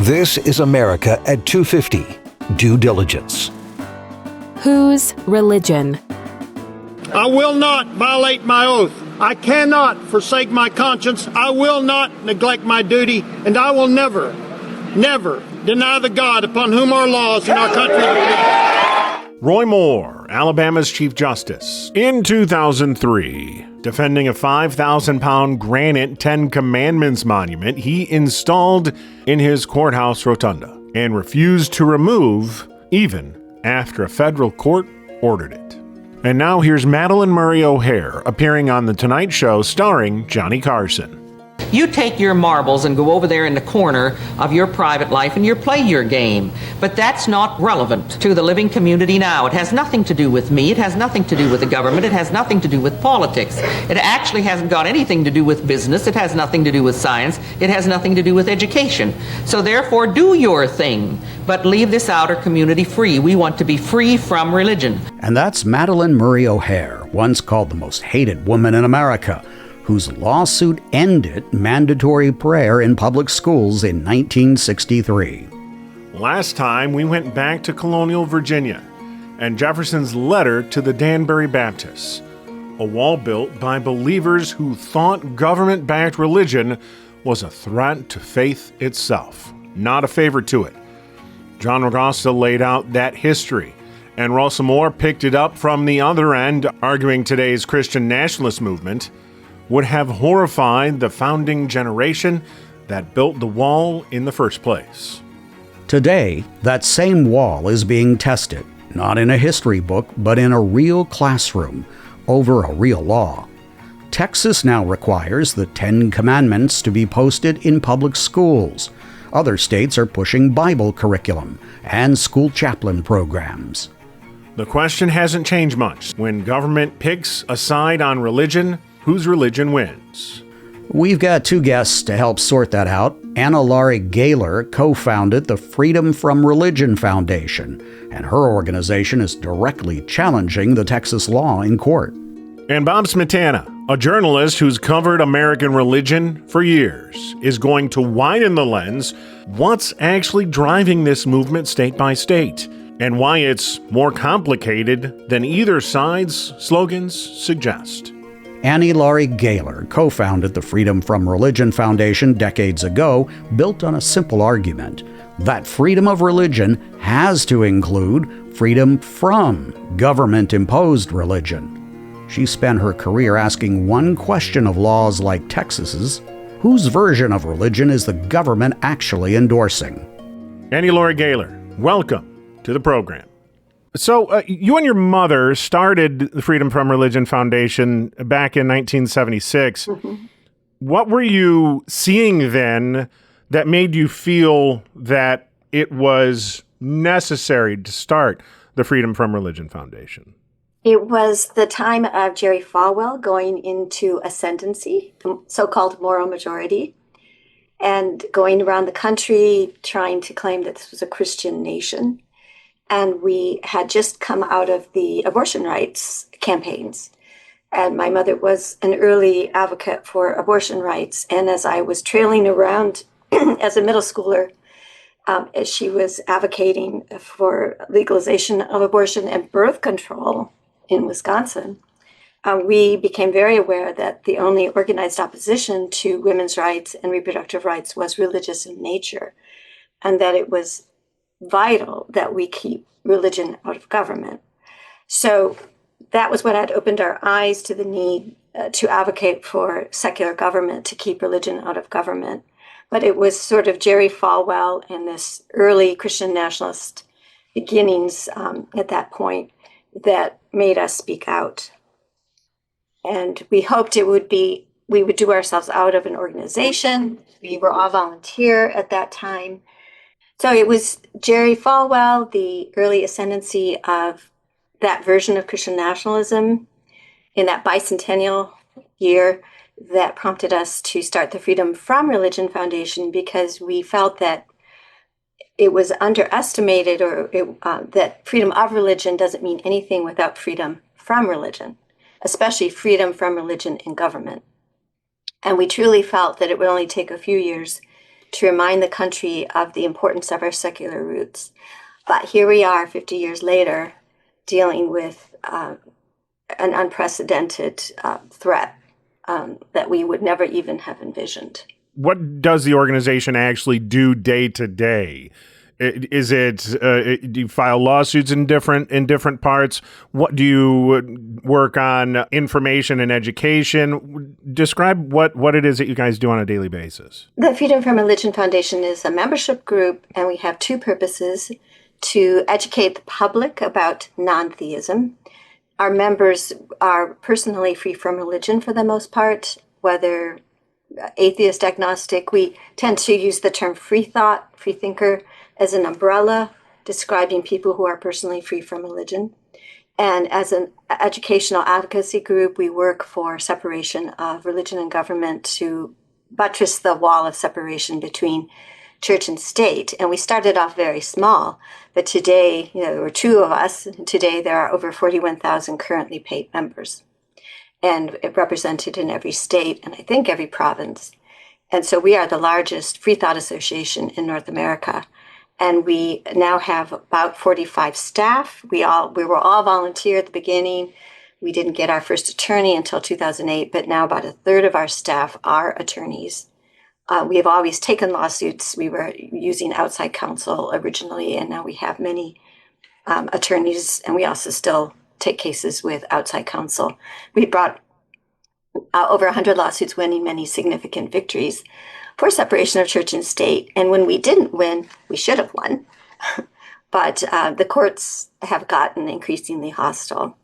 This is America at 2:50. Due diligence. Whose religion? I will not violate my oath. I cannot forsake my conscience. I will not neglect my duty, and I will never deny the God upon whom our laws and our country depend. Roy Moore, Alabama's Chief Justice, in 2003, defending a 5,000-pound granite Ten Commandments monument he installed in his courthouse rotunda and refused to remove even after a federal court ordered it. And now here's Madalyn Murray O'Hair appearing on The Tonight Show starring Johnny Carson. You take your marbles and go over there in the corner of your private life and you play your game. But that's not relevant to the living community now. It has nothing to do with me. It has nothing to do with the government. It has nothing to do with politics. It actually hasn't got anything to do with business. It has nothing to do with science. It has nothing to do with education. So therefore, do your thing, but leave this outer community free. We want to be free from religion. And that's Madalyn Murray O'Hair, once called the most hated woman in America, whose lawsuit ended mandatory prayer in public schools in 1963. Last time, we went back to colonial Virginia and Jefferson's letter to the Danbury Baptists, a wall built by believers who thought government-backed religion was a threat to faith itself, not a favor to it. John Ragosta laid out that history, and Russell Moore picked it up from the other end, arguing today's Christian nationalist movement would have horrified the founding generation that built the wall in the first place. Today, that same wall is being tested, not in a history book, but in a real classroom, over a real law. Texas now requires the Ten Commandments to be posted in public schools. Other states are pushing Bible curriculum and school chaplain programs. The question hasn't changed much. When government picks a side on religion, whose religion wins? We've got two guests to help sort that out. Laurie Gaylor co-founded the Freedom from Religion Foundation, and her organization is directly challenging the Texas law in court. And Bob Smetana, a journalist who's covered American religion for years, is going to widen the lens what's actually driving this movement state by state, and why it's more complicated than either side's slogans suggest. Laurie Gaylor co-founded the Freedom from Religion Foundation decades ago, built on a simple argument that freedom of religion has to include freedom from government-imposed religion. She spent her career asking one question of laws like Texas's: whose version of religion is the government actually endorsing? Laurie Gaylor, welcome to the program. So you and your mother started the Freedom from Religion Foundation back in 1976. Mm-hmm. What were you seeing then that made you feel that it was necessary to start the Freedom from Religion Foundation? It was the time of Jerry Falwell going into ascendancy, the so-called moral majority, and going around the country trying to claim that this was a Christian nation. And we had just come out of the abortion rights campaigns. And my mother was an early advocate for abortion rights. And as I was trailing around as a middle schooler, as she was advocating for legalization of abortion and birth control in Wisconsin, we became very aware that the only organized opposition to women's rights and reproductive rights was religious in nature, and that it was vital that we keep religion out of government. So that was what had opened our eyes to the need to advocate for secular government, to keep religion out of government. But it was sort of Jerry Falwell and this early Christian nationalist beginnings at that point that made us speak out. And we hoped we would do ourselves out of an organization. We were all volunteer at that time. So it was Jerry Falwell, the early ascendancy of that version of Christian nationalism in that bicentennial year that prompted us to start the Freedom from Religion Foundation, because we felt that it was underestimated, or that freedom of religion doesn't mean anything without freedom from religion, especially freedom from religion in government. And we truly felt that it would only take a few years to remind the country of the importance of our secular roots. But here we are 50 years later dealing with an unprecedented threat that we would never even have envisioned. What does the organization actually do day to day? Is it do you file lawsuits in different parts? What do you work on? Information and education. Describe what it is that you guys do on a daily basis. The Freedom from Religion Foundation is a membership group, and we have two purposes: to educate the public about non-theism. Our members are personally free from religion for the most part, whether atheist, agnostic. We tend to use the term free thought, free thinker, as an umbrella describing people who are personally free from religion. And as an educational advocacy group, we work for separation of religion and government to buttress the wall of separation between church and state. And we started off very small, but today, there were two of us. Today, there are over 41,000 currently paid members, and represented in every state and I think every province. And so we are the largest free thought association in North America. And we now have about 45 staff. We were all volunteer at the beginning. We didn't get our first attorney until 2008, but now about a third of our staff are attorneys. We have always taken lawsuits. We were using outside counsel originally, and now we have many attorneys, and we also still take cases with outside counsel. We brought over 100 lawsuits, winning many significant victories for separation of church and state. And when we didn't win, we should have won. But the courts have gotten increasingly hostile.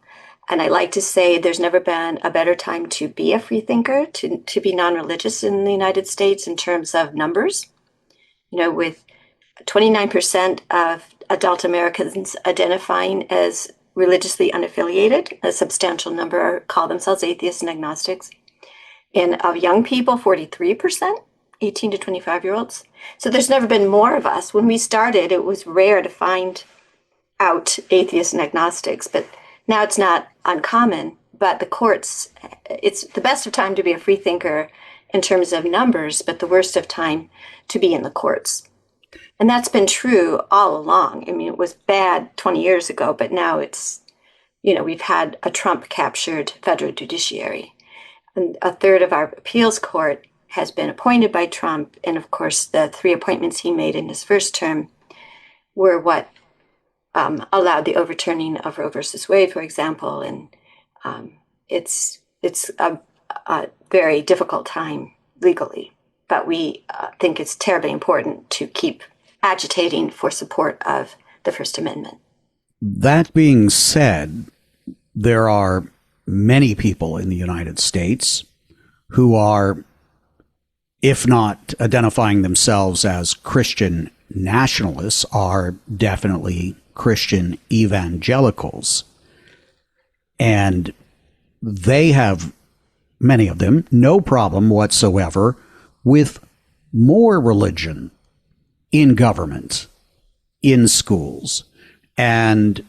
And I like to say there's never been a better time to be a free thinker, to be non-religious in the United States in terms of numbers. With 29% of adult Americans identifying as religiously unaffiliated, a substantial number call themselves atheists and agnostics. And of young people, 43%. 18 to 25-year-olds. So there's never been more of us. When we started, it was rare to find out atheists and agnostics, but now it's not uncommon. But the courts, it's the best of time to be a free thinker in terms of numbers, but the worst of time to be in the courts. And that's been true all along. I mean, it was bad 20 years ago, but now it's, we've had a Trump-captured federal judiciary. And a third of our appeals court has been appointed by Trump. And of course, the 3 appointments he made in his first term were what allowed the overturning of Roe versus Wade, for example. And it's a very difficult time legally. But we think it's terribly important to keep agitating for support of the First Amendment. That being said, there are many people in the United States who are, if not identifying themselves as Christian nationalists, are definitely Christian evangelicals. And they have, many of them, no problem whatsoever with more religion in government, in schools. And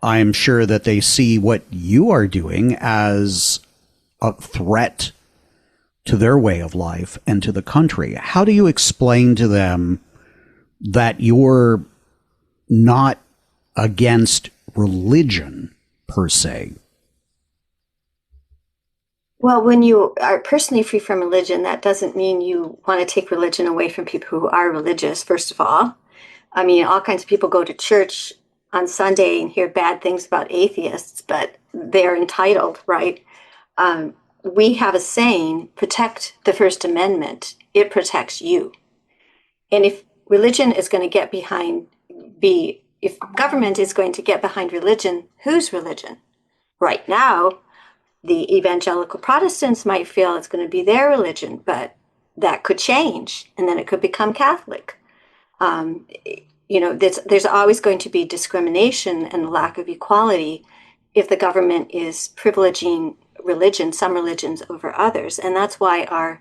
I'm sure that they see what you are doing as a threat to their way of life and to the country. How do you explain to them that you're not against religion per se? Well, when you are personally free from religion, that doesn't mean you want to take religion away from people who are religious, first of all. I mean, all kinds of people go to church on Sunday and hear bad things about atheists, but they're entitled, right? We have a saying, protect the First Amendment. It protects you. And if religion is going to get behind, if government is going to get behind religion, whose religion? Right now, the evangelical Protestants might feel it's going to be their religion, but that could change, and then it could become Catholic. There's always going to be discrimination and lack of equality if the government is privileging some religions over others. And that's why our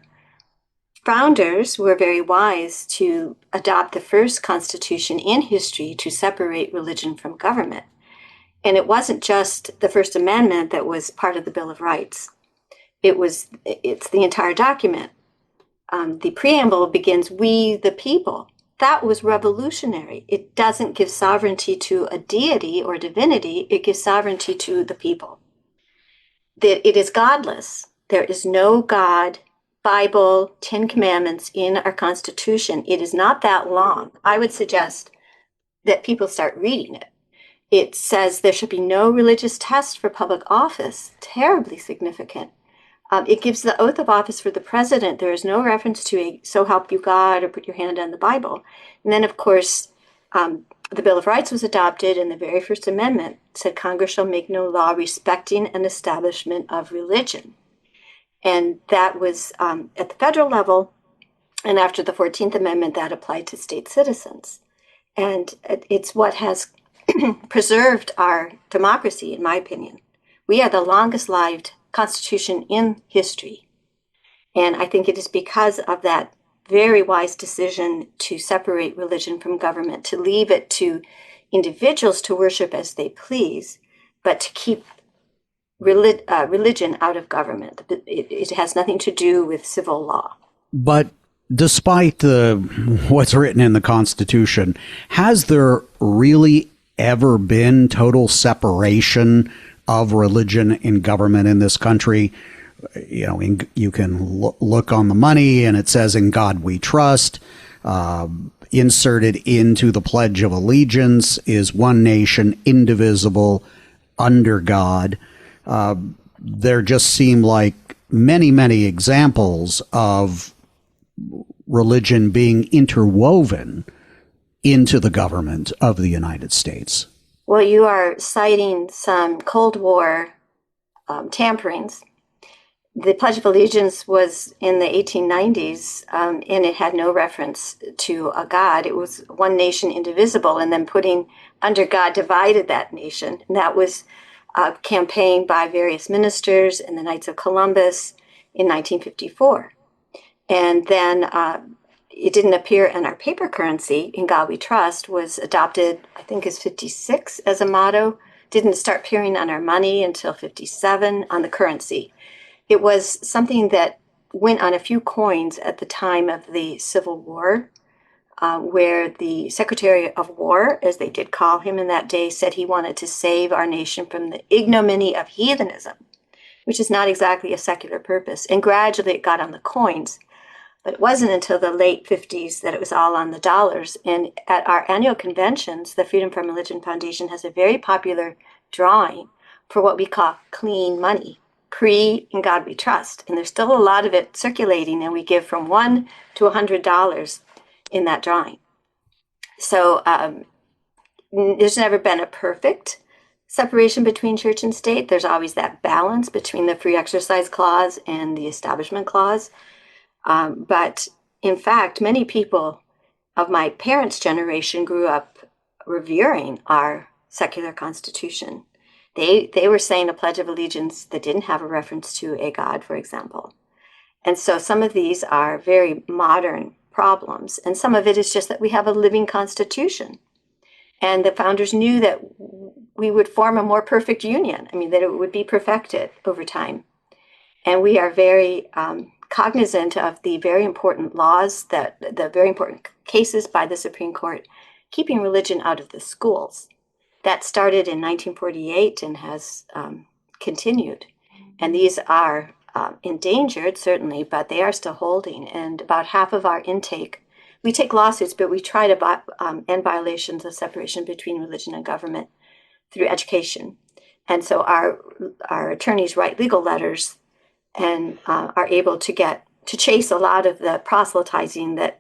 founders were very wise to adopt the first constitution in history to separate religion from government. And it wasn't just the First Amendment that was part of the Bill of Rights. It's the entire document the preamble begins, "We the people." That was revolutionary. It doesn't give sovereignty to a deity or divinity, it gives sovereignty to the people. That it is godless. There is no God, Bible, 10 Commandments in our Constitution. It is not that long. I would suggest that people start reading it. It says there should be no religious test for public office. Terribly significant. It gives the oath of office for the president. There is no reference to a "so help you God" or "put your hand on the Bible." And then, of course, the Bill of Rights was adopted, and the very first amendment said Congress shall make no law respecting an establishment of religion. And that was at the federal level. And after the 14th Amendment, that applied to state citizens. And it's what has preserved our democracy, in my opinion. We are the longest lived Constitution in history. And I think it is because of that very wise decision to separate religion from government, to leave it to individuals to worship as they please, but to keep religion out of government. It has nothing to do with civil law. But despite what's written in the Constitution, has there really ever been total separation of religion and government in this country? You know, you can look on the money and it says "In God We Trust." Inserted into the Pledge of Allegiance is "one nation, indivisible, under God." There just seem like many, many examples of religion being interwoven into the government of the United States. Well, you are citing some Cold War tamperings. The Pledge of Allegiance was in the 1890s, and it had no reference to a God. It was "one nation, indivisible," and then putting "under God" divided that nation. And that was campaigned by various ministers and the Knights of Columbus in 1954. And then it didn't appear in our paper currency. "In God We Trust" was adopted, I think, as 56 as a motto. Didn't start appearing on our money until 57 on the currency. It was something that went on a few coins at the time of the Civil War, where the Secretary of War, as they did call him in that day, said he wanted to save our nation from the ignominy of heathenism, which is not exactly a secular purpose. And gradually it got on the coins. But it wasn't until the late 50s that it was all on the dollars. And at our annual conventions, the Freedom from Religion Foundation has a very popular drawing for what we call clean money, "In God We Trust." And there's still a lot of it circulating, and we give from $1 to $100 in that drawing. So there's never been a perfect separation between church and state. There's always that balance between the Free Exercise Clause and the Establishment Clause. But in fact, many people of my parents' generation grew up revering our secular Constitution. They were saying a Pledge of Allegiance that didn't have a reference to a God, for example. And so some of these are very modern problems, and some of it is just that we have a living Constitution. And the founders knew that we would form a more perfect union. I mean, that it would be perfected over time. And we are very cognizant of the very important laws, the very important cases by the Supreme Court, keeping religion out of the schools. That started in 1948 and has continued. And these are endangered, certainly, but they are still holding. And about half of our intake, we take lawsuits, but we try to end violations of separation between religion and government through education. And so our attorneys write legal letters and are able to chase a lot of the proselytizing that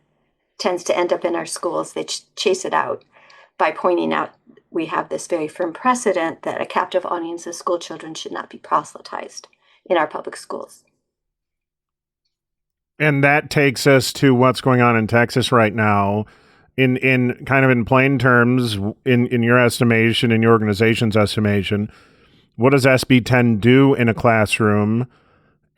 tends to end up in our schools. They chase it out by pointing out we have this very firm precedent that a captive audience of school children should not be proselytized in our public schools. And that takes us to what's going on in Texas right now. In kind of in plain terms, in your estimation, in your organization's estimation, what does SB 10 do in a classroom?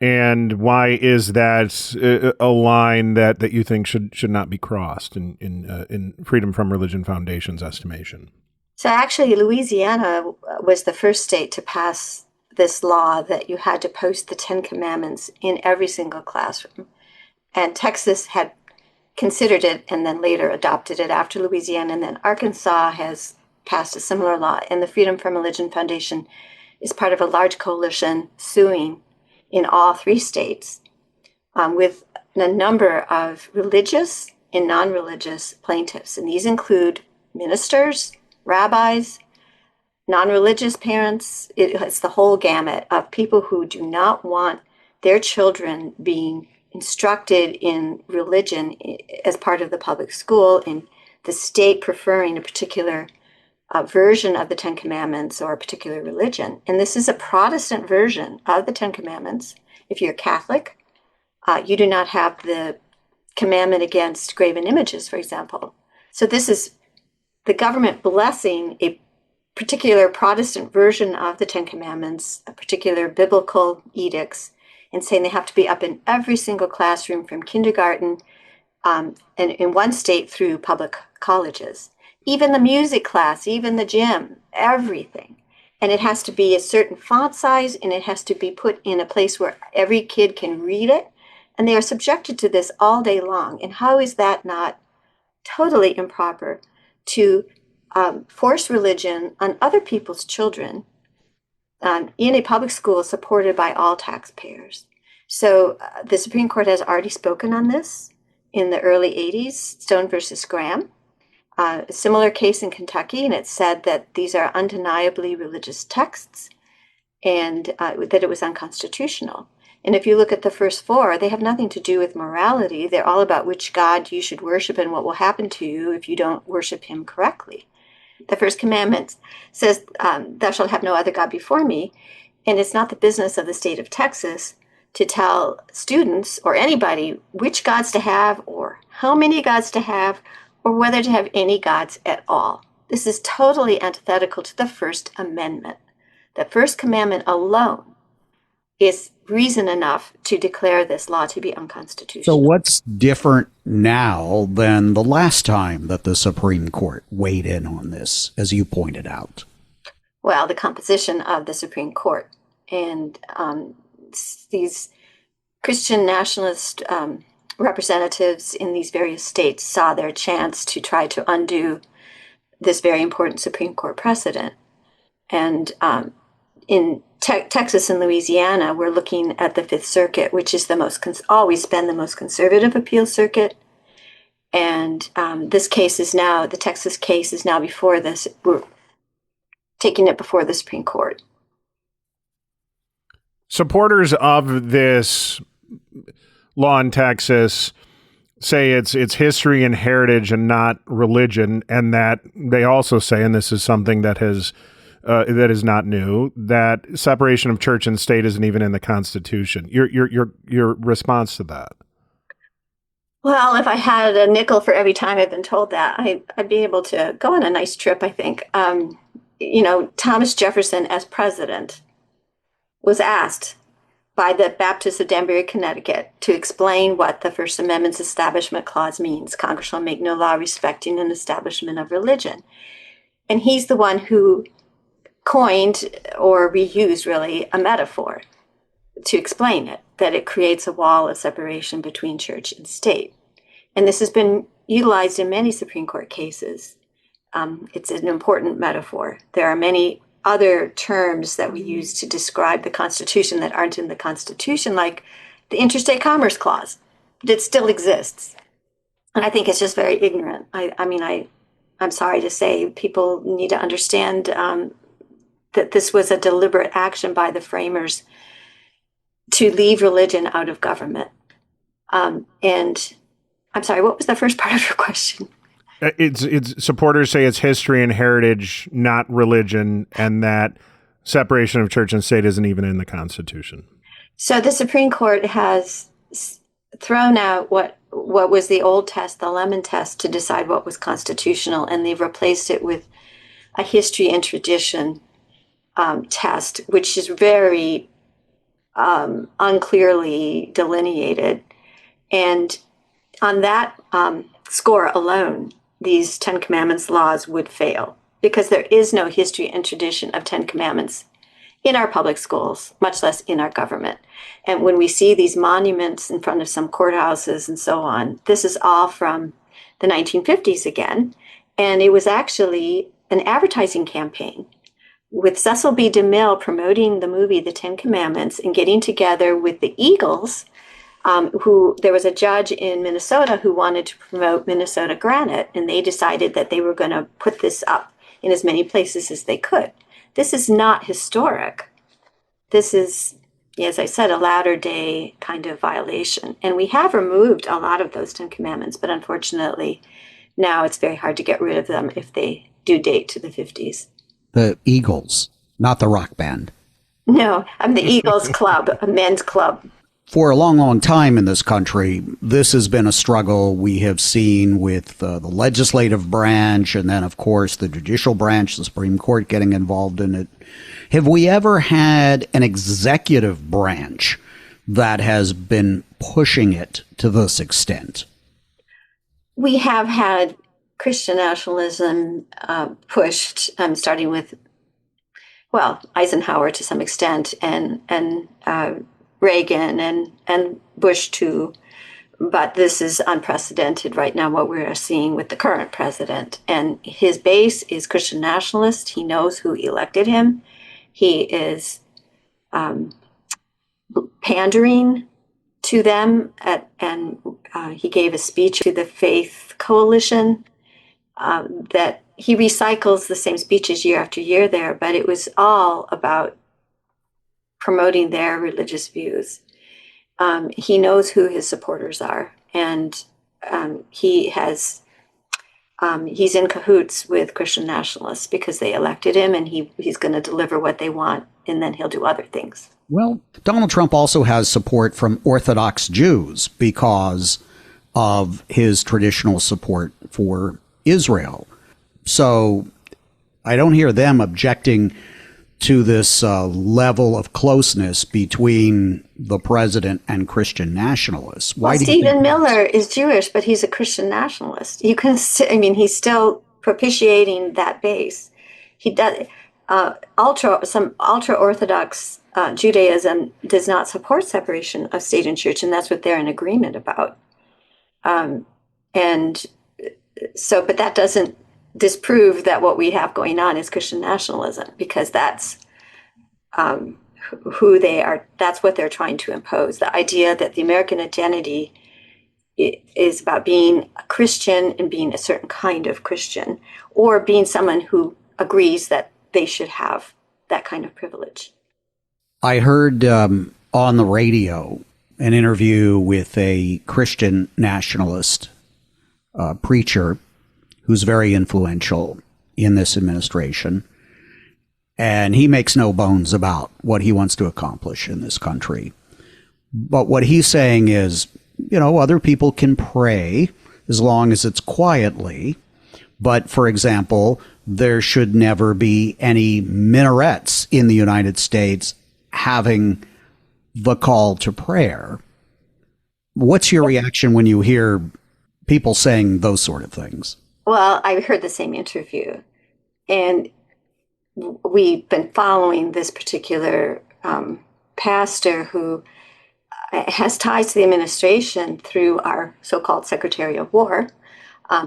And why is that a line that you think should not be crossed in Freedom from Religion Foundation's estimation? So actually, Louisiana was the first state to pass this law that you had to post the 10 Commandments in every single classroom. And Texas had considered it and then later adopted it after Louisiana, and then Arkansas has passed a similar law. And the Freedom from Religion Foundation is part of a large coalition suing in all 3 states with a number of religious and non-religious plaintiffs. And these include ministers, rabbis, non-religious parents. It's the whole gamut of people who do not want their children being instructed in religion as part of the public school, and the state preferring a particular version of the Ten Commandments or a particular religion. And this is a Protestant version of the Ten Commandments. If you're Catholic, you do not have the commandment against graven images, for example. So this is the government blessing a particular Protestant version of the Ten Commandments, a particular biblical edicts, and saying they have to be up in every single classroom from kindergarten and in one state through public colleges. Even the music class, even the gym, everything. And it has to be a certain font size, and it has to be put in a place where every kid can read it. And they are subjected to this all day long. And how is that not totally improper to force religion on other people's children in a public school supported by all taxpayers? So the Supreme Court has already spoken on this in the early 80s, Stone versus Graham. A similar case in Kentucky, and it said that these are undeniably religious texts and that it was unconstitutional. And if you look at the first 4, they have nothing to do with morality. They're all about which God you should worship and what will happen to you if you don't worship him correctly. The first commandment says, thou shalt have no other God before me. And it's not the business of the state of Texas to tell students or anybody which gods to have or how many gods to have or whether to have any gods at all. This is totally antithetical to the First Amendment. The First Commandment alone is reason enough to declare this law to be unconstitutional. So what's different now than the last time that the Supreme Court weighed in on this, as you pointed out? Well, the composition of the Supreme Court. And these Christian nationalist representatives in these various states saw their chance to try to undo this very important Supreme Court precedent. And in Texas and Louisiana, we're looking at the Fifth Circuit, which is the most always been the most conservative appeals circuit. And this case is now, the Texas case is now before this. We're taking it before the Supreme Court. Supporters of this law in Texas say it's history and heritage and not religion, and that they also say, and this is something that has that is not new, that separation of church and state isn't even in the Constitution. Your response to that? Well, if I had a nickel for every time I've been told that, I'd be able to go on a nice trip, I think. Thomas Jefferson, as president, was asked by the Baptists of Danbury, Connecticut, to explain what the First Amendment's Establishment Clause means. Congress shall make no law respecting an establishment of religion. And he's the one who coined or reused, really, a metaphor to explain it, that it creates a wall of separation between church and state. And this has been utilized in many Supreme Court cases. It's an important metaphor. There are many other terms that we use to describe the Constitution that aren't in the Constitution, like the Interstate Commerce Clause, but it still exists. And I think it's just very ignorant. I'm sorry to say, people need to understand that this was a deliberate action by the framers to leave religion out of government. And I'm sorry, what was the first part of your question? It's supporters say it's history and heritage, not religion, and that separation of church and state isn't even in the Constitution. So the Supreme Court has thrown out what was the old test, the Lemon test, to decide what was constitutional, and they've replaced it with a history and tradition test, which is very unclearly delineated. And on that score alone, these Ten Commandments laws would fail, because there is no history and tradition of Ten Commandments in our public schools, much less in our government. And when we see these monuments in front of some courthouses and so on, this is all from the 1950s again. And it was actually an advertising campaign with Cecil B. DeMille promoting the movie The Ten Commandments and getting together with the Eagles, who there was a judge in Minnesota who wanted to promote Minnesota granite, and they decided that they were going to put this up in as many places as they could. This is not historic. This is, as I said, a latter day kind of violation. And we have removed a lot of those 10 commandments, but unfortunately, now it's very hard to get rid of them if they do date to the 50s. The Eagles, not the rock band. No, I'm the Eagles Club, a men's club. For a long, long time in this country, this has been a struggle we have seen with the legislative branch and then, of course, the judicial branch, the Supreme Court getting involved in it. Have we ever had an executive branch that has been pushing it to this extent? We have had Christian nationalism pushed, starting with, Eisenhower to some extent, and Reagan and Bush too. But this is unprecedented right now, what we're seeing with the current president. And his base is Christian nationalist. He knows who elected him. He is pandering to them, and he gave a speech to the Faith Coalition that he recycles the same speeches year after year there, but it was all about promoting their religious views. He knows who his supporters are, and he's in cahoots with Christian nationalists because they elected him, and he's going to deliver what they want, and then he'll do other things. Well, Donald Trump also has support from Orthodox Jews because of his traditional support for Israel. So I don't hear them objecting to this level of closeness between the president and Christian nationalists. Why do you Stephen Miller is Jewish, but he's a Christian nationalist. You can, he's still propitiating that base. He does some ultra-Orthodox Judaism does not support separation of state and church, and that's what they're in agreement about. But that doesn't disprove that what we have going on is Christian nationalism, because that's who they are. That's what they're trying to impose. The idea that the American identity is about being a Christian and being a certain kind of Christian, or being someone who agrees that they should have that kind of privilege. I heard on the radio an interview with a Christian nationalist preacher who's very influential in this administration. And he makes no bones about what he wants to accomplish in this country. But what he's saying is, other people can pray as long as it's quietly. But, for example, there should never be any minarets in the United States having the call to prayer. What's your reaction when you hear people saying those sort of things? Well, I heard the same interview, and we've been following this particular pastor who has ties to the administration through our so-called Secretary of War,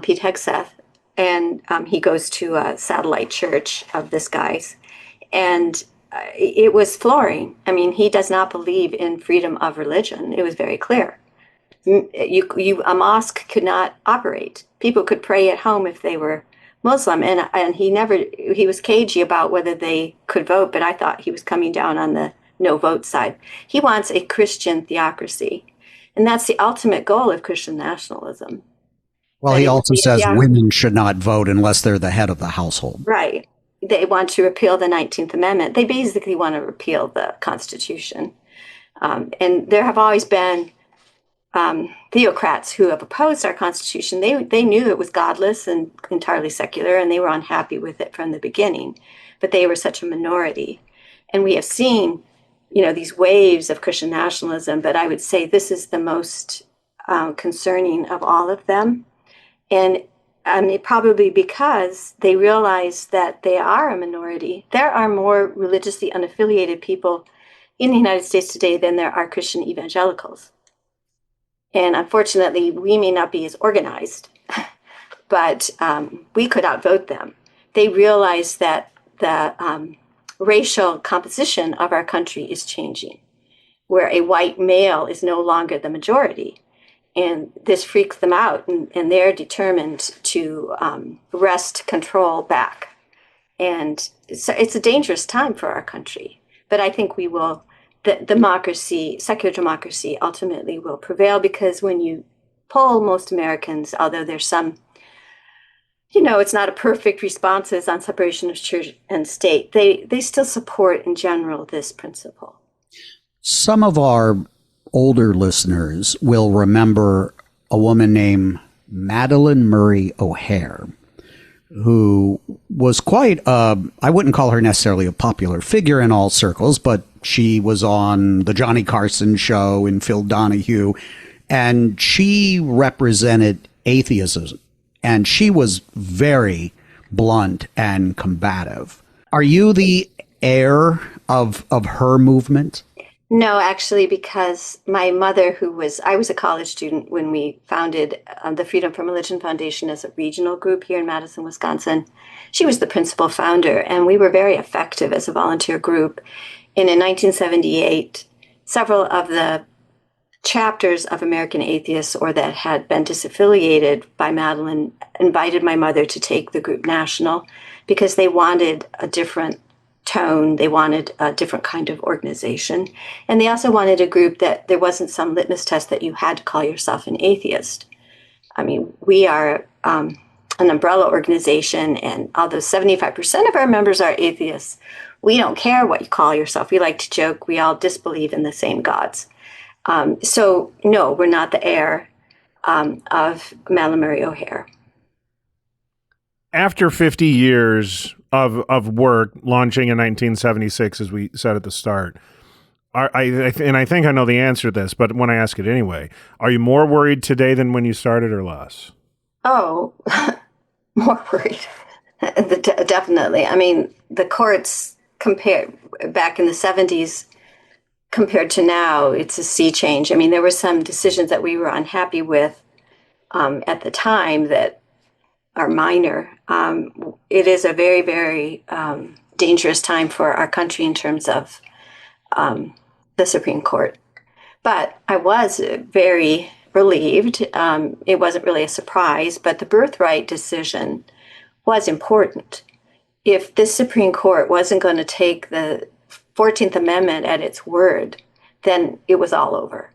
Pete Hegseth, and he goes to a satellite church of this guy's, and it was flooring. He does not believe in freedom of religion. It was very clear. A mosque could not operate. People could pray at home if they were Muslim, and he was cagey about whether they could vote, but I thought he was coming down on the no vote side. He wants a Christian theocracy, and that's the ultimate goal of Christian nationalism. Well, he also says women should not vote unless they're the head of the household. Right. They want to repeal the 19th Amendment. They basically want to repeal the Constitution. And there have always been theocrats who have opposed our Constitution. They knew it was godless and entirely secular, and they were unhappy with it from the beginning. But they were such a minority. And we have seen, these waves of Christian nationalism, but I would say this is the most concerning of all of them. And probably because they realize that they are a minority. There are more religiously unaffiliated people in the United States today than there are Christian evangelicals. And unfortunately, we may not be as organized, but we could outvote them. They realize that the racial composition of our country is changing, where a white male is no longer the majority. And this freaks them out, and they're determined to wrest control back. And so it's a dangerous time for our country. But I think secular democracy ultimately will prevail, because when you poll most Americans, although there's some, it's not a perfect responses on separation of church and state, they still support in general this principle. Some of our older listeners will remember a woman named Madalyn Murray O'Hair, who was quite, I wouldn't call her necessarily a popular figure in all circles, but she was on the Johnny Carson show and Phil Donahue, and she represented atheism, and she was very blunt and combative. Are you the heir of her movement? No, actually, because my mother, I was a college student when we founded the Freedom from Religion Foundation as a regional group here in Madison, Wisconsin. She was the principal founder, and we were very effective as a volunteer group. And in 1978, several of the chapters of American Atheists, or that had been disaffiliated by Madalyn, invited my mother to take the group national, because they wanted a different tone. They wanted a different kind of organization. And they also wanted a group that there wasn't some litmus test that you had to call yourself an atheist. I mean, we are an umbrella organization, and although 75% of our members are atheists, we don't care what you call yourself. We like to joke, we all disbelieve in the same gods. So no, we're not the heir of Madalyn Murray O'Hair. After 50 years of work, launching in 1976, as we said at the start, I think I know the answer to this, but when I ask it anyway, are you more worried today than when you started, or less? Oh, more worried. Definitely. I mean, the courts compared back in the 70s compared to now, it's a sea change. I mean, there were some decisions that we were unhappy with at the time that are minor. It is a very, very dangerous time for our country in terms of the Supreme Court. But I was very relieved. It wasn't really a surprise, but the birthright decision was important. If this Supreme Court wasn't going to take the 14th Amendment at its word, then it was all over.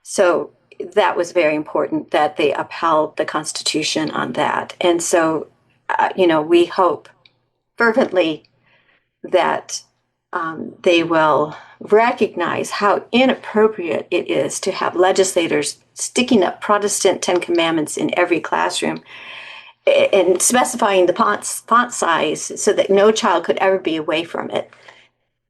So that was very important, that they upheld the Constitution on that. And so, we hope fervently that they will recognize how inappropriate it is to have legislators sticking up Protestant Ten Commandments in every classroom and specifying the font size so that no child could ever be away from it.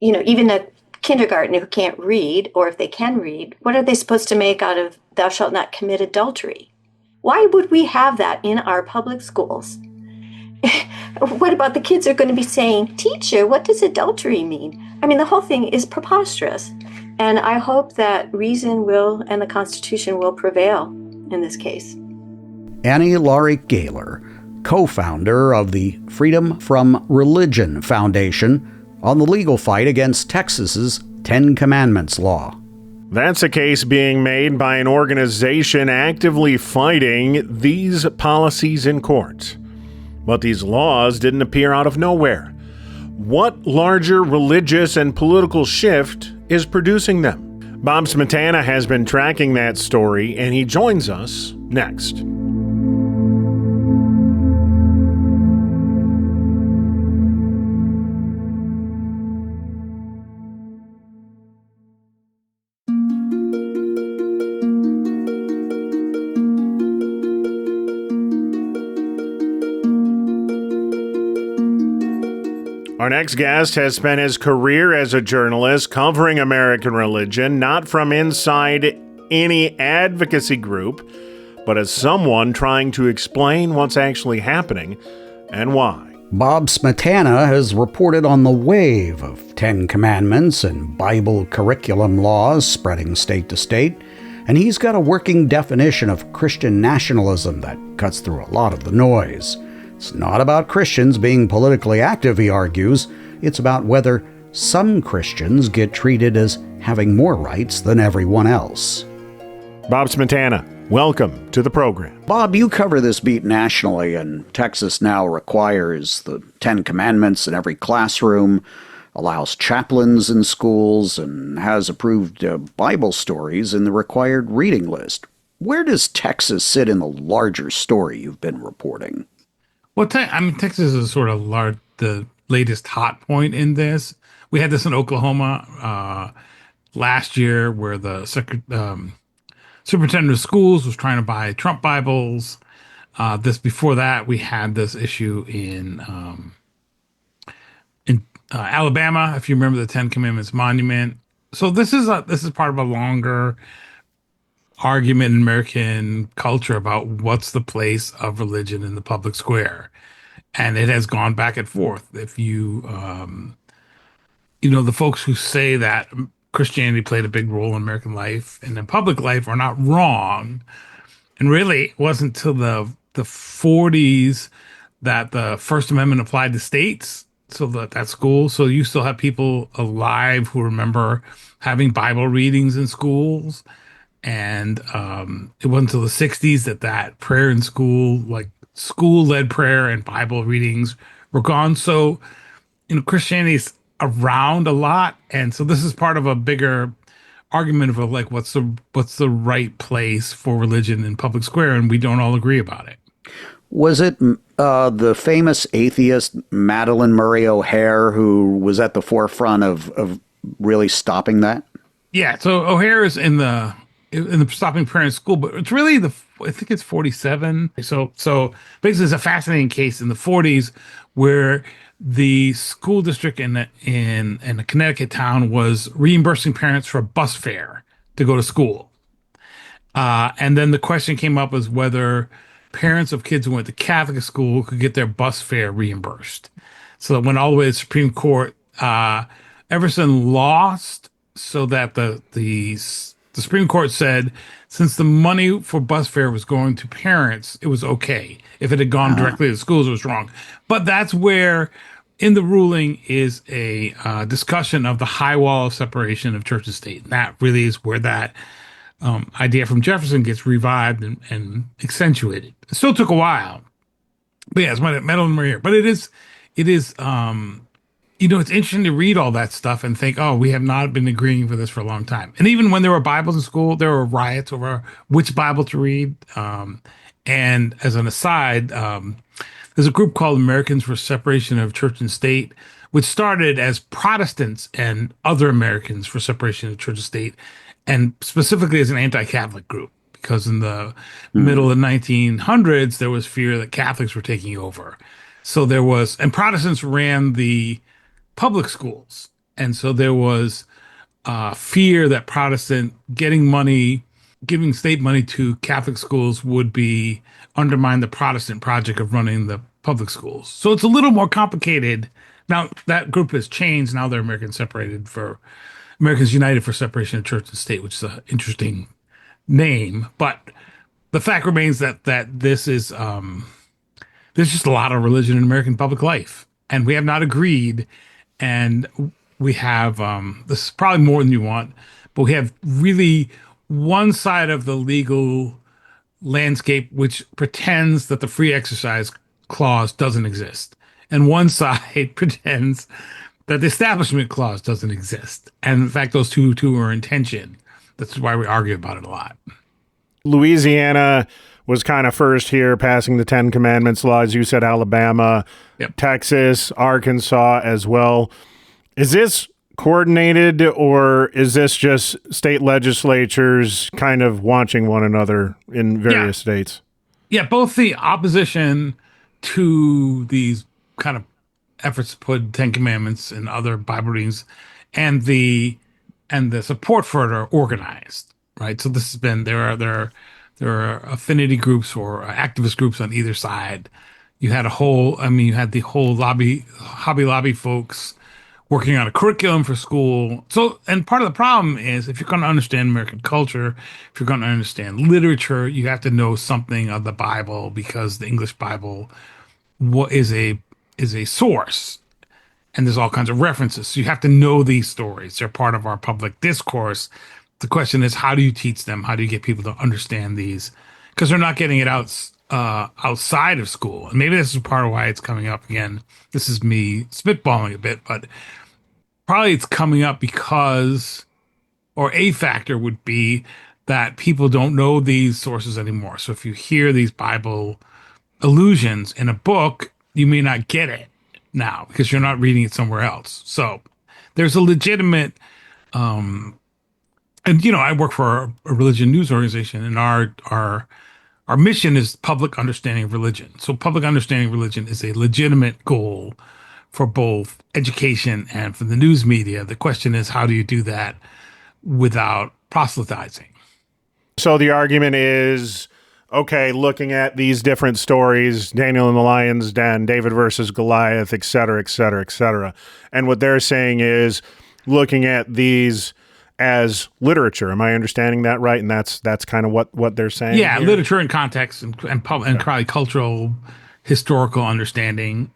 Even a kindergartner who can't read, or if they can read, what are they supposed to make out of "thou shalt not commit adultery"? Why would we have that in our public schools? What about the kids are going to be saying, "Teacher, what does adultery mean?" I mean, the whole thing is preposterous. And I hope that reason will and the Constitution will prevail in this case. Laurie Gaylor, co-founder of the Freedom from Religion Foundation, on the legal fight against Texas's Ten Commandments law. That's a case being made by an organization actively fighting these policies in court. But these laws didn't appear out of nowhere. What larger religious and political shift is producing them? Bob Smetana has been tracking that story, and he joins us next. Our next guest has spent his career as a journalist covering American religion, not from inside any advocacy group, but as someone trying to explain what's actually happening and why. Bob Smetana has reported on the wave of Ten Commandments and Bible curriculum laws spreading state to state, and he's got a working definition of Christian nationalism that cuts through a lot of the noise. It's not about Christians being politically active, he argues. It's about whether some Christians get treated as having more rights than everyone else. Bob Smetana, welcome to the program. Bob, you cover this beat nationally, and Texas now requires the Ten Commandments in every classroom, allows chaplains in schools, and has approved Bible stories in the required reading list. Where does Texas sit in the larger story you've been reporting? Well, Texas is sort of the latest hot point in this. We had this in Oklahoma last year, where the superintendent of schools was trying to buy Trump Bibles. Before that, we had this issue in Alabama, if you remember the Ten Commandments monument. So this is part of a longer argument in American culture about what's the place of religion in the public square, and it has gone back and forth. If you the folks who say that Christianity played a big role in American life and in public life are not wrong. And really, it wasn't until the 40s that the First Amendment applied to states, so that's school. So you still have people alive who remember having Bible readings in schools. And it wasn't until the 60s that prayer in school, like school-led prayer and Bible readings, were gone. So, Christianity is around a lot, and so this is part of a bigger argument of like what's the right place for religion in public square, and we don't all agree about it. Was it the famous atheist Madalyn Murray O'Hair who was at the forefront of really stopping that? Yeah, so O'Hair is in the stopping prayer in school, but it's really I think it's 47. So basically, it's a fascinating case in the 40s where the school district in a Connecticut town was reimbursing parents for bus fare to go to school. And then the question came up as whether parents of kids who went to Catholic school could get their bus fare reimbursed. So it went all the way to the Supreme Court. Everson lost, so that the Supreme Court said, since the money for bus fare was going to parents, it was okay. If it had gone directly to schools, it was wrong. But that's where, in the ruling, is a discussion of the high wall of separation of church and state. And that really is where that idea from Jefferson gets revived and accentuated. It still took a while. But yeah, it's Madalyn Murray. But it is it's interesting to read all that stuff and think, oh, we have not been agreeing for this for a long time. And even when there were Bibles in school, there were riots over which Bible to read. And as an aside, there's a group called Americans for Separation of Church and State, which started as Protestants and other Americans for Separation of Church and State, and specifically as an anti-Catholic group, because in the middle of the 1900s, there was fear that Catholics were taking over. So and Protestants ran the public schools. And so there was fear that Protestant giving state money to Catholic schools would undermine the Protestant project of running the public schools. So it's a little more complicated. Now that group has changed. Now they're Americans United for Separation of Church and State, which is an interesting name. But the fact remains that this is there's just a lot of religion in American public life, and we have not agreed. And we have this is probably more than you want, but we have really one side of the legal landscape which pretends that the free exercise clause doesn't exist, and one side pretends that the establishment clause doesn't exist. And in fact, those two are in tension. That's why we argue about it a lot. Louisiana was kind of first here, passing the Ten Commandments law. As you said, Alabama, Yep. Texas, Arkansas as well. Is this coordinated, or is this just state legislatures kind of watching one another in various states? Yeah, both the opposition to these kind of efforts to put Ten Commandments and other Bible readings and the support for it are organized, right? So this has been there are there are affinity groups or activist groups on either side. You had you had the whole Hobby Lobby folks working on a curriculum for school. So, and part of the problem is if you're going to understand American culture, if you're going to understand literature, you have to know something of the Bible, because the English Bible is a source, and there's all kinds of references. So you have to know these stories. They're part of our public discourse. The question is, how do you teach them? How do you get people to understand these? Because they're not getting it outside of school. And maybe this is part of why it's coming up again. This is me spitballing a bit, but probably it's coming up because, or a factor would be that people don't know these sources anymore. So if you hear these Bible allusions in a book, you may not get it now because you're not reading it somewhere else. So there's a legitimate, and I work for a religion news organization, and our mission is public understanding of religion. So public understanding of religion is a legitimate goal for both education and for the news media. The question is, how do you do that without proselytizing? So the argument is, okay, looking at these different stories, Daniel in the Lion's Den, David versus Goliath, et cetera, et cetera, et cetera. And what they're saying is looking at these as literature. Am I understanding that right? And that's kind of what they're saying? Yeah, here? literature and context and probably cultural, historical understanding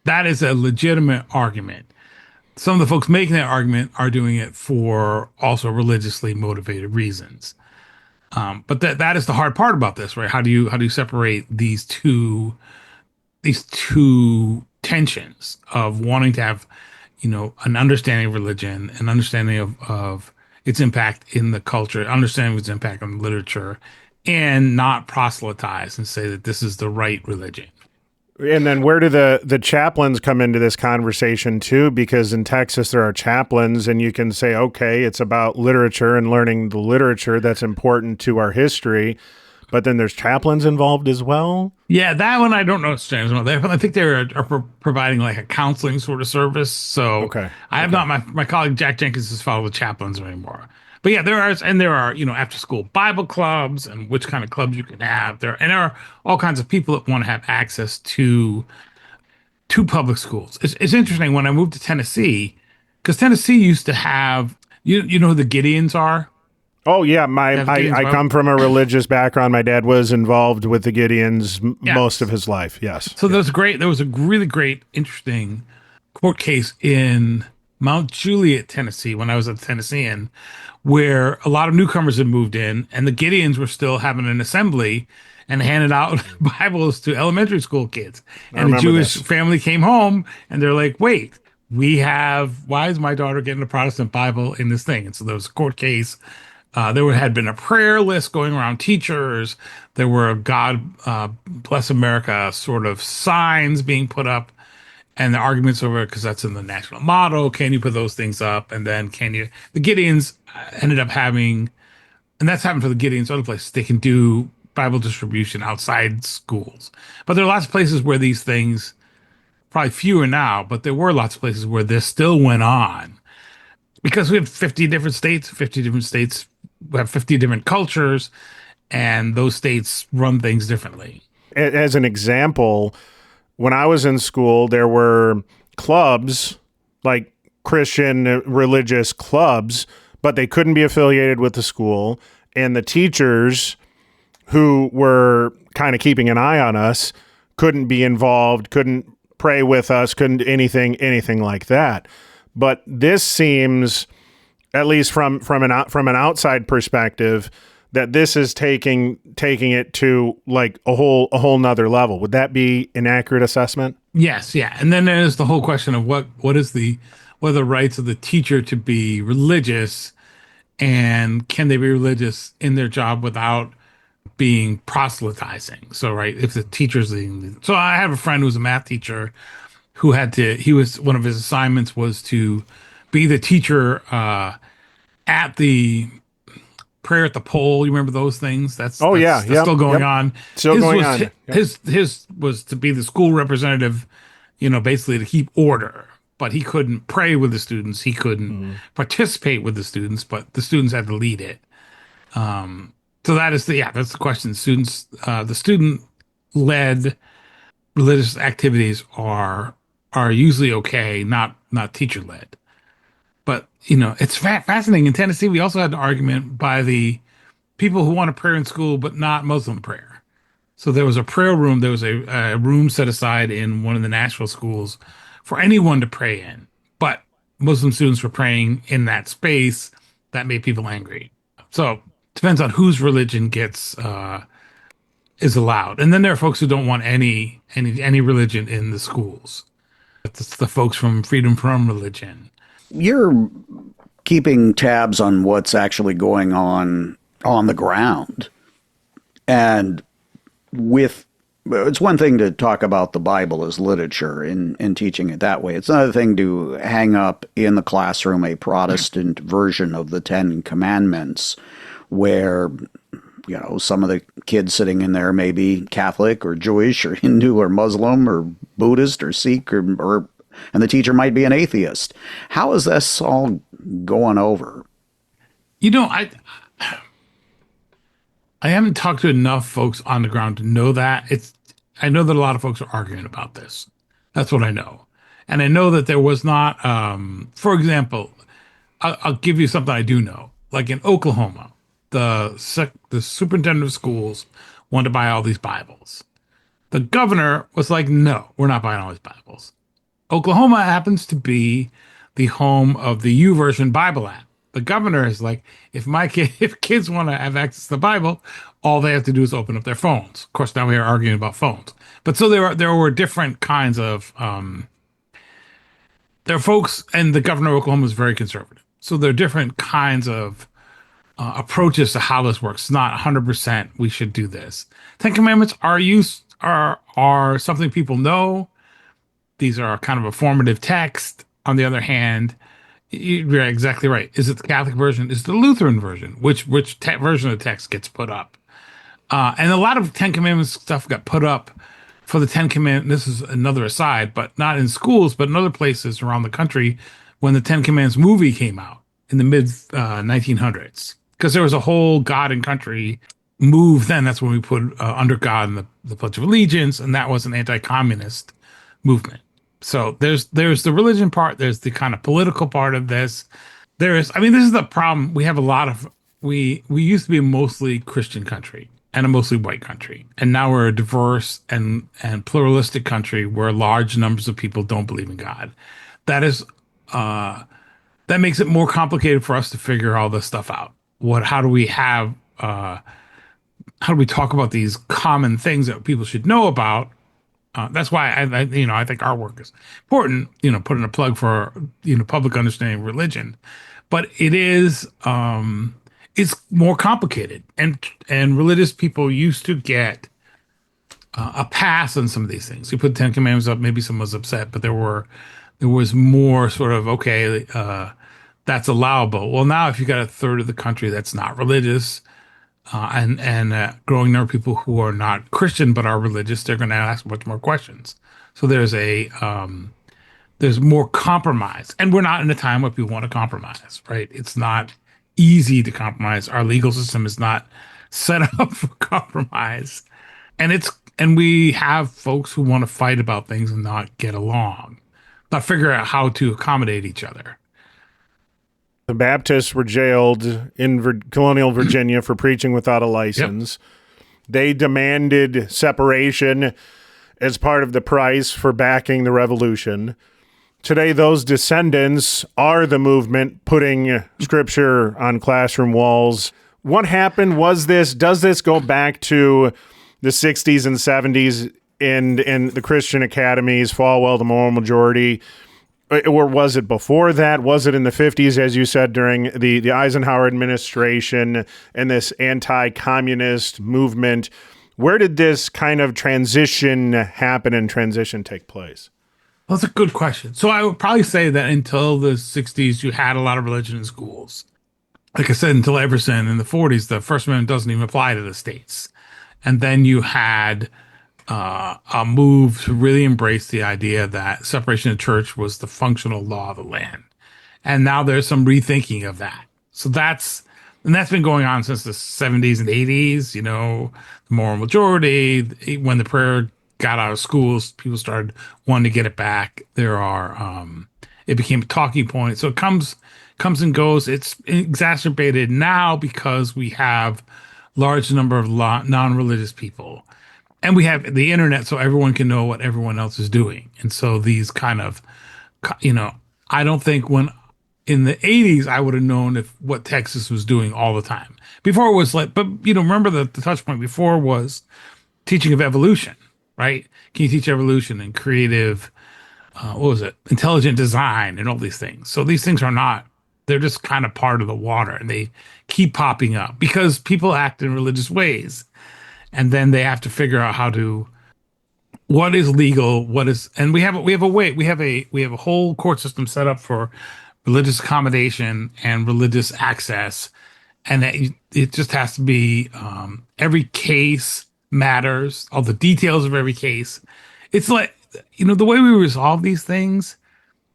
that is a legitimate argument. Some of the folks making that argument are doing it for also religiously motivated reasons. But that is the hard part about this, right? How do you separate these two tensions of wanting to have, an understanding of religion, an understanding of its impact in the culture, understanding of its impact on literature, and not proselytize and say that this is the right religion. And then where do the chaplains come into this conversation too? Because in Texas, there are chaplains, and you can say, okay, it's about literature and learning the literature that's important to our history. But then there's chaplains involved as well? Yeah, that one I don't know. I think they are providing like a counseling sort of service. So okay. I have not, my colleague Jack Jenkins has followed the chaplains anymore. But yeah, there are after school Bible clubs and which kind of clubs you can have. There are all kinds of people that want to have access to public schools. It's interesting when I moved to Tennessee, because Tennessee used to have, you know who the Gideons are? Oh yeah, I come from a religious background. My dad was involved with the Gideons most of his life. Yes. So there was a really great, interesting court case in Mount Juliet, Tennessee, when I was a Tennessean, where a lot of newcomers had moved in, and the Gideons were still having an assembly and handed out Bibles to elementary school kids. And the Jewish family came home, and they're like, "Wait, why is my daughter getting a Protestant Bible in this thing?" And so there was a court case. Had been a prayer list going around teachers. There were God bless America sort of signs being put up, and the arguments over it, because that's in the national motto. Can you put those things up? And then the Gideons ended up having, and that's happened for the Gideons, other places, they can do Bible distribution outside schools. But there are lots of places where these things, probably fewer now, but there were lots of places where this still went on. Because we have 50 different states, we have 50 different cultures, and those states run things differently. As an example, when I was in school, there were clubs, like Christian religious clubs, but they couldn't be affiliated with the school. And the teachers who were kind of keeping an eye on us couldn't be involved, couldn't pray with us, couldn't anything like that. But this seems, at least from an outside perspective, that this is taking it to like a whole nother level. Would that be an accurate assessment? Yes, yeah. And then there's the whole question of what are the rights of the teacher to be religious, and can they be religious in their job without being proselytizing? So, right, if the teacher's so I have a friend who's a math teacher who one of his assignments was to be the teacher at the prayer at the pole. You remember those things? That's still going on. Still going on. His was to be the school representative, basically to keep order. But he couldn't pray with the students. He couldn't participate with the students, but the students had to lead it. So that's the question. The student-led religious activities are usually okay, not teacher-led. But it's fascinating. In Tennessee, we also had an argument by the people who want to pray in school, but not Muslim prayer. So there was a prayer room. There was a room set aside in one of the Nashville schools for anyone to pray in, but Muslim students were praying in that space. That made people angry. So depends on whose religion is allowed. And then there are folks who don't want any religion in the schools. That's the folks from Freedom from Religion. You're keeping tabs on what's actually going on the ground. And it's one thing to talk about the Bible as literature and teaching it that way. It's another thing to hang up in the classroom a Protestant version of the Ten Commandments, where some of the kids sitting in there may be Catholic or Jewish or Hindu or Muslim or Buddhist or Sikh or and the teacher might be an atheist. How is this all going over? I haven't talked to enough folks on the ground to know that. I know that a lot of folks are arguing about this. That's what I know. And I know that there was not, for example, I'll give you something I do know. Like in Oklahoma, the superintendent of schools wanted to buy all these Bibles. The governor was like, no, we're not buying all these Bibles. Oklahoma happens to be the home of the YouVersion Bible app. The governor is like, if kids want to have access to the Bible, all they have to do is open up their phones. Of course, now we are arguing about phones. But so there were different kinds of there are folks, and the governor of Oklahoma is very conservative. So there are different kinds of approaches to how this works. It's not 100% we should do this. Ten Commandments are something people know. These are kind of a formative text. On the other hand, you're exactly right. Is it the Catholic version? Is it the Lutheran version? Which version of the text gets put up? And a lot of Ten Commandments stuff got put up for the Ten Commandments. This is another aside, but not in schools, but in other places around the country when the Ten Commandments movie came out in the mid 1900s. Because there was a whole God and country move then. That's when we put under God in the Pledge of Allegiance, and that was an anti-communist movement. So there's the religion part. There's the kind of political part of this. This is the problem. We have we used to be a mostly Christian country and a mostly white country. And now we're a diverse and pluralistic country where large numbers of people don't believe in God. That makes it more complicated for us to figure all this stuff out. How do we talk about these common things that people should know about? That's why I think our work is important. Putting a plug for public understanding of religion, but it is it's more complicated, and religious people used to get a pass on some of these things. You put Ten Commandments up, maybe someone was upset, but there was more sort of that's allowable. Well, now if you got a third of the country that's not religious. And growing number of people who are not Christian but are religious, they're going to ask much more questions. So there's more compromise, and we're not in a time where people want to compromise, right? It's not easy to compromise. Our legal system is not set up for compromise, and we have folks who want to fight about things and not get along, not figure out how to accommodate each other. The Baptists were jailed in colonial Virginia for preaching without a license. Yep. They demanded separation as part of the price for backing the revolution. Today, those descendants are the movement putting scripture on classroom walls. What happened? Does this go back to the 60s and 70s in the Christian academies, Falwell, the moral majority? Or was it before that? Was it in the 50s, as you said, during the Eisenhower administration and this anti-communist movement? Where did this kind of transition happen and transition take place? Well, that's a good question. So I would probably say that until the 60s, you had a lot of religion in schools. Like I said, until Everson in the 40s, the First Amendment doesn't even apply to the states. And then you had a move to really embrace the idea that separation of church was the functional law of the land. And now there's some rethinking of that. So that's And that's been going on since the 70s and 80s, the moral majority. When the prayer got out of schools, people started wanting to get it back. It became a talking point. So it comes and goes. It's exacerbated now because we have large number of non-religious people. And we have the internet, so everyone can know what everyone else is doing. And so these kind of, I don't think when in the 80s, I would have known what Texas was doing all the time. Before it was like, but remember the touch point before was teaching of evolution, right? Can you teach evolution and creative, intelligent design and all these things? So these things they're just kind of part of the water, and they keep popping up because people act in religious ways. And then they have to figure out what is legal, and we have a whole court system set up for religious accommodation and religious access, and it just has to be every case matters, all the details of every case. It's like the way we resolve these things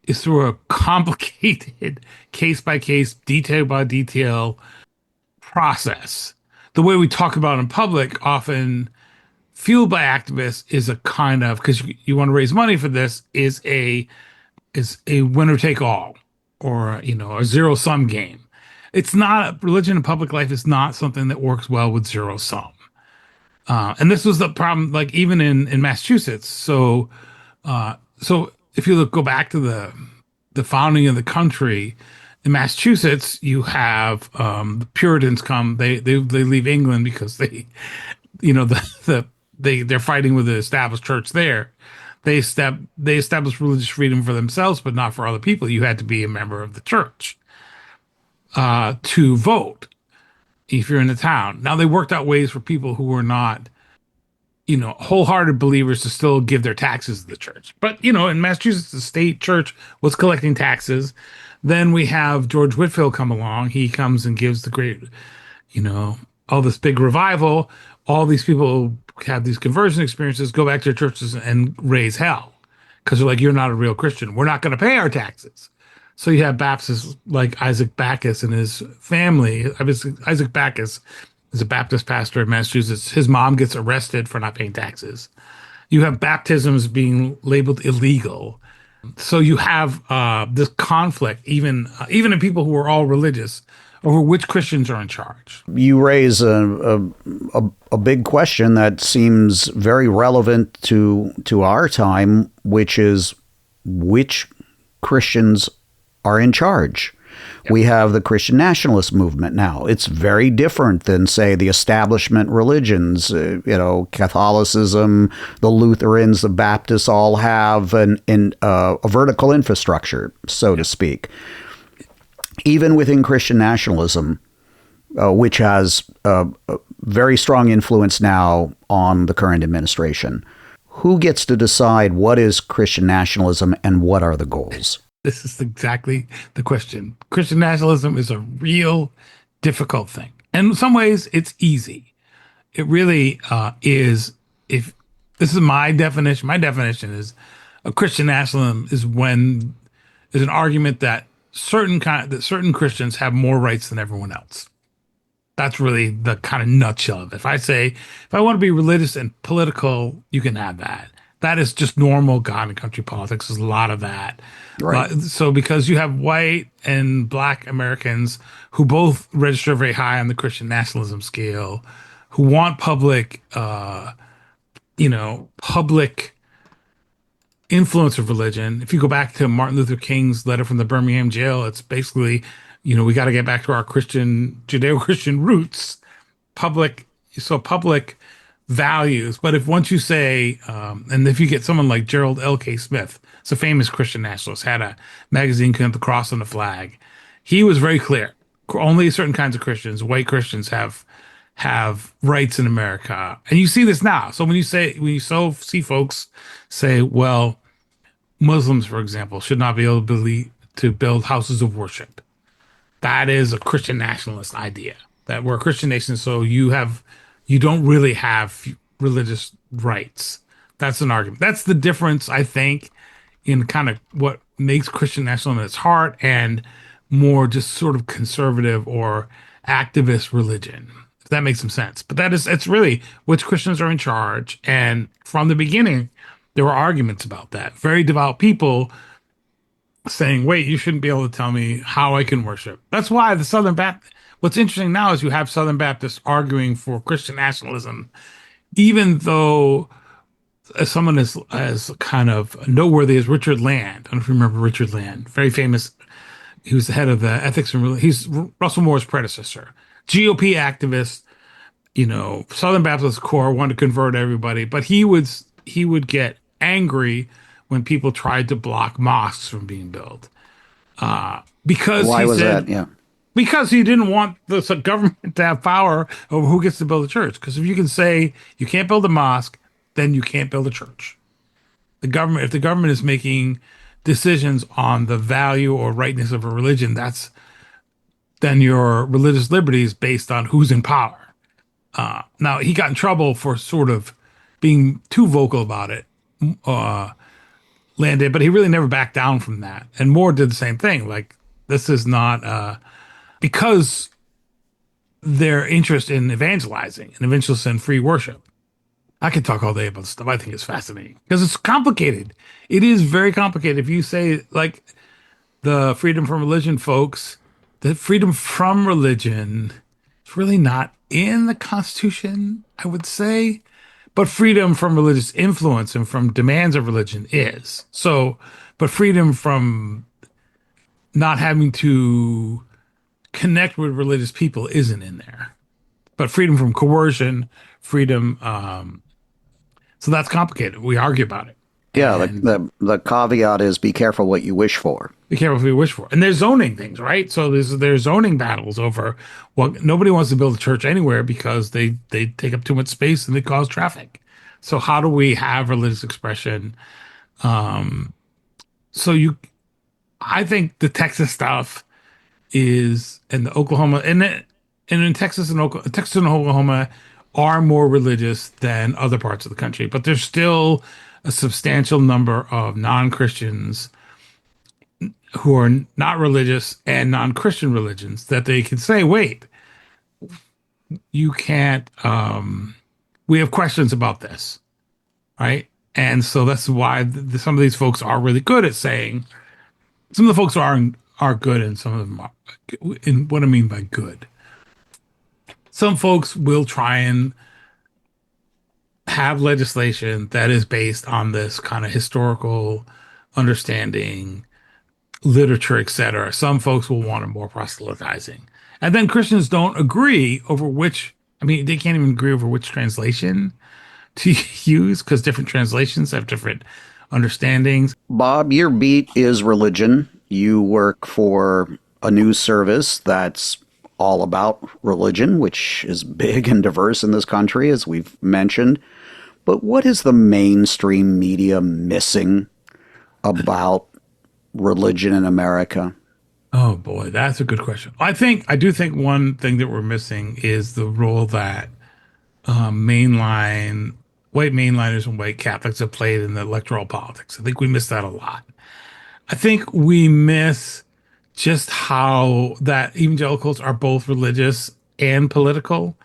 is through a complicated case by case, detail by detail process. The way we talk about in public, often fueled by activists, is a kind of, because you want to raise money for this, is a winner take all, or a zero sum game. It's not, religion in public life is not something that works well with zero sum. And this was the problem, like even in Massachusetts. So if you go back to the founding of the country, in Massachusetts, you have the Puritans come. They leave England because they're fighting with the established church there. They established religious freedom for themselves, but not for other people. You had to be a member of the church to vote if you're in the town. Now they worked out ways for people who were not, wholehearted believers to still give their taxes to the church. But in Massachusetts, the state church was collecting taxes. Then we have George Whitefield come along. He comes and gives the great, all this big revival. All these people have these conversion experiences, go back to their churches and raise hell because they're like, you're not a real Christian. We're not going to pay our taxes. So you have Baptists like Isaac Backus and his family. Isaac Backus is a Baptist pastor in Massachusetts. His mom gets arrested for not paying taxes. You have baptisms being labeled illegal. So you have this conflict, even in people who are all religious, over which Christians are in charge. You raise a big question that seems very relevant to our time, which is which Christians are in charge. Yep. We have the Christian nationalist movement now. It's very different than, say, the establishment religions. Catholicism, the Lutherans, the Baptists all have a vertical infrastructure, so to speak. Even within Christian nationalism, which has a very strong influence now on the current administration, who gets to decide what is Christian nationalism and what are the goals? This is exactly the question. Christian nationalism is a real difficult thing. And in some ways, it's easy. It really is. If this is my definition is a Christian nationalism is when there's an argument that certain Christians have more rights than everyone else. That's really the kind of nutshell of it. If I want to be religious and political, you can have that. That is just normal God and country politics. There's a lot of that. Right. So because you have white and black Americans who both register very high on the Christian nationalism scale, who want public influence of religion. If you go back to Martin Luther King's letter from the Birmingham jail, it's basically, we got to get back to our Judeo-Christian roots, public values. But once you say, and if you get someone like Gerald L.K. Smith, it's a famous Christian nationalist, had a magazine called The Cross and the Flag. He was very clear. Only certain kinds of Christians, white Christians, have rights in America. And you see this now. So when you see folks say, well, Muslims, for example, should not be able to build houses of worship. That is a Christian nationalist idea, that we're a Christian nation, so you don't really have religious rights. That's an argument. That's the difference, I think, in kind of what makes Christian nationalism at its heart and more just sort of conservative or activist religion, if that makes some sense. But it's really which Christians are in charge. And from the beginning, there were arguments about that. Very devout people saying, wait, you shouldn't be able to tell me how I can worship. That's why the Southern Baptist, what's interesting now is you have Southern Baptists arguing for Christian nationalism, even though as someone as kind of noteworthy as Richard Land. I don't know if you remember Richard Land, very famous. He was the head of the ethics and he's Russell Moore's predecessor, GOP activist, Southern Baptist core, wanted to convert everybody, but he would get angry when people tried to block mosques from being built. Because why was that? Yeah. Because he didn't want the government to have power over who gets to build a church. Because if you can say you can't build a mosque, then you can't build a church. If the government is making decisions on the value or rightness of a religion, then your religious liberty is based on who's in power. Now, he got in trouble for sort of being too vocal about it, Landed, but he really never backed down from that. And Moore did the same thing. Like, this is not because their interest in evangelizing and free worship. I could talk all day about this stuff. I think it's fascinating because it's complicated. It is very complicated. If you say, like, the freedom from religion folks, the freedom from religion is really not in the Constitution, I would say. But freedom from religious influence and from demands of religion is. So, but freedom from not having to connect with religious people isn't in there. But freedom from coercion, freedom, so that's complicated. We argue about it. Yeah, the caveat is be careful what you wish for. Be careful what you wish for. And there's zoning things, right? So there's zoning battles over, well, nobody wants to build a church anywhere because they take up too much space and they cause traffic. So how do we have religious expression? I think the Texas stuff is, and the Oklahoma, and in Texas and Oklahoma are more religious than other parts of the country, but there's still a substantial number of non-Christians who are not religious and non-Christian religions that they can say, wait, you can't, we have questions about this, right? And so that's why some of these folks are really good at saying, some of the folks are good and some of them are, and what I mean by good. Some folks will try and have legislation that is based on this kind of historical understanding, literature, etc. Some folks will want it more proselytizing. And then Christians don't agree over they can't even agree over which translation to use because different translations have different understandings. Bob, your beat is religion. You work for a news service that's all about religion, which is big and diverse in this country, as we've mentioned. But what is the mainstream media missing about religion in America? Oh boy, that's a good question. I do think one thing that we're missing is the role that white mainliners and white Catholics have played in the electoral politics. I think we miss that a lot. I think we miss just how that evangelicals are both religious and political.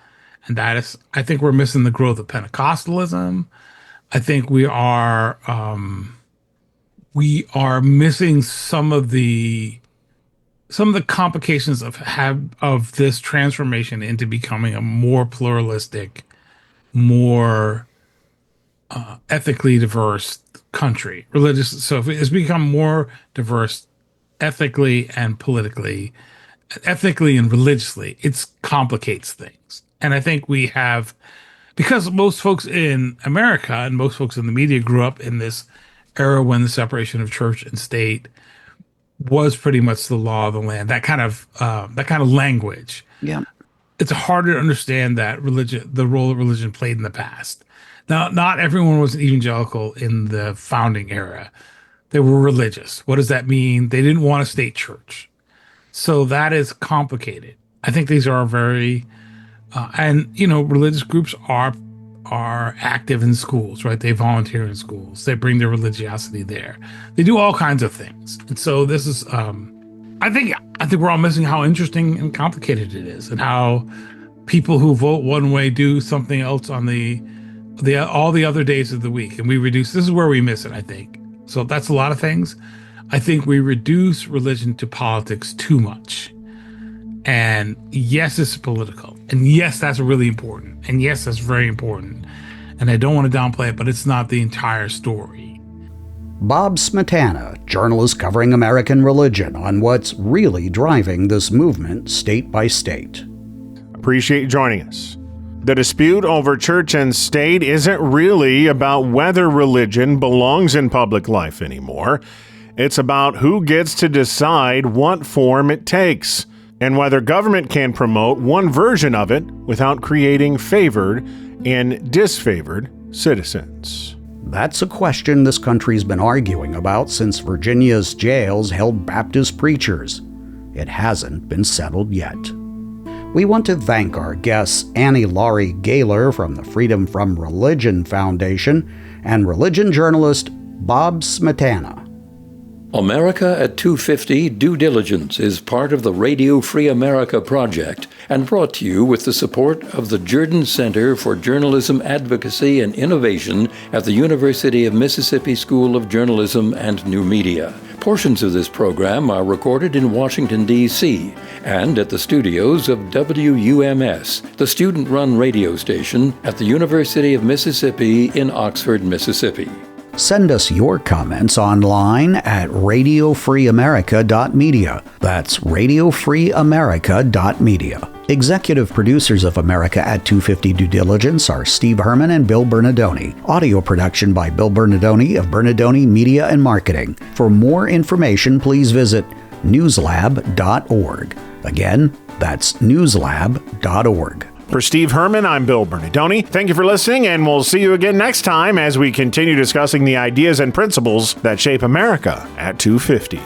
And I think we're missing the growth of Pentecostalism. I think we are missing some of the complications of this transformation into becoming a more pluralistic, more ethically diverse country. So if it's become more diverse ethically and politically, ethically and religiously, it complicates things. And I think we have, because most folks in America and most folks in the media grew up in this era when the separation of church and state was pretty much the law of the land, that kind of language. Yeah. It's harder to understand that the role that religion played in the past. Now, not everyone was an evangelical in the founding era. They were religious. What does that mean? They didn't want a state church. So that is complicated. I think these are very, religious groups are active in schools, right? They volunteer in schools. They bring their religiosity there. They do all kinds of things. And so this is, I think we're all missing how interesting and complicated it is, and how people who vote one way do something else on all the other days of the week. And this is where we miss it, I think. So that's a lot of things. I think we reduce religion to politics too much. And yes, it's political. And yes, that's really important. And yes, that's very important. And I don't want to downplay it, but it's not the entire story. Bob Smetana, journalist covering American religion, on what's really driving this movement state by state. Appreciate you joining us. The dispute over church and state isn't really about whether religion belongs in public life anymore. It's about who gets to decide what form it takes, and whether government can promote one version of it without creating favored and disfavored citizens. That's a question this country's been arguing about since Virginia's jails held Baptist preachers. It hasn't been settled yet. We want to thank our guests Laurie Gaylor from the Freedom from Religion Foundation and religion journalist Bob Smetana. America at 250 Due Diligence is part of the Radio Free America project and brought to you with the support of the Jordan Center for Journalism Advocacy and Innovation at the University of Mississippi School of Journalism and New Media. Portions of this program are recorded in Washington, D.C. and at the studios of WUMS, the student-run radio station at the University of Mississippi in Oxford, Mississippi. Send us your comments online at radiofreeamerica.media. That's radiofreeamerica.media. Executive producers of America at 250 Due Diligence are Steve Herman and Bill Bernardoni. Audio production by Bill Bernardoni of Bernardoni Media and Marketing. For more information, please visit newslab.org. Again, that's newslab.org. For Steve Herman, I'm Bill Bernardoni. Thank you for listening, and we'll see you again next time as we continue discussing the ideas and principles that shape America at 250.